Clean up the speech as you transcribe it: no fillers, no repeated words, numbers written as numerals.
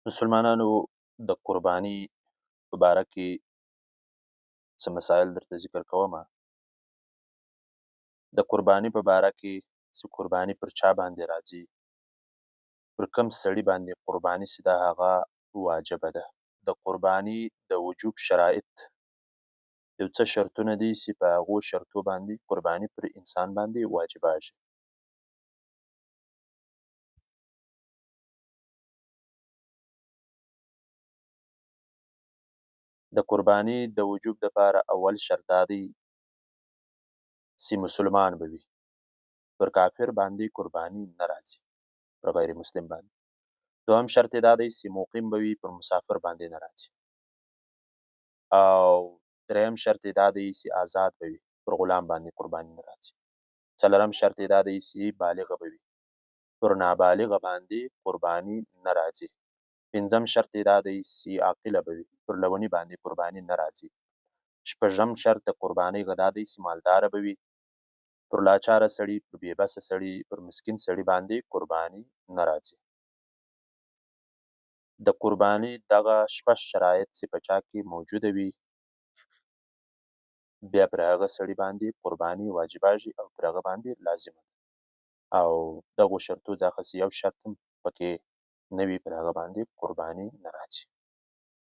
مسلمانانو د قرباني په باره کې څه مسایل درته ذکر کومه. د قرباني په باره کې چې قرباني پر چا باندې راځي، پر کوم سړي باندې قرباني چې ده هغه واجبه ده. د قرباني د وجوب شرایط یو څه شرطونه دي چې په هغو شرطو باندې قرباني پر انسان باندې واجباږي. د قرباني د وجوب دپاره اول شرط دا دی چې مسلمان به وي. پر کافر باندې قرباني نه راځي، پر غیر مسلم باندې. دوهم شرط یې دا دی چې مقیم به وي، پر مسافر باندې نه راځي. او دریم شرط یې دا دی چې آزاد به وي، پر غلام باندې قرباني نه راځي. څلورم شرط یې دا دی چې بالغه به وي، پر نابالغه باندې قرباني نه راځي. پنځم شرط یې دا دی چې عاقله به وي، پر لوني باندې قرباني نه راځي. شپږم شرط د قربانۍ دا دی چې مالداره به وي، پر لاچاره سړي، پر بېبسه سړي، پر مسکین سړي باندې قرباني نه راځي. د قرباني دغه شپږ شرایط چې په چا کې موجوده وي، بیا پر هغه سړي باندې قرباني واجباږي او پر هغه باندې لازمه ده. او دغو شرطو څخه چې یو شرط هم پکې نه وي، پر هغه باندې قرباني نه راځي.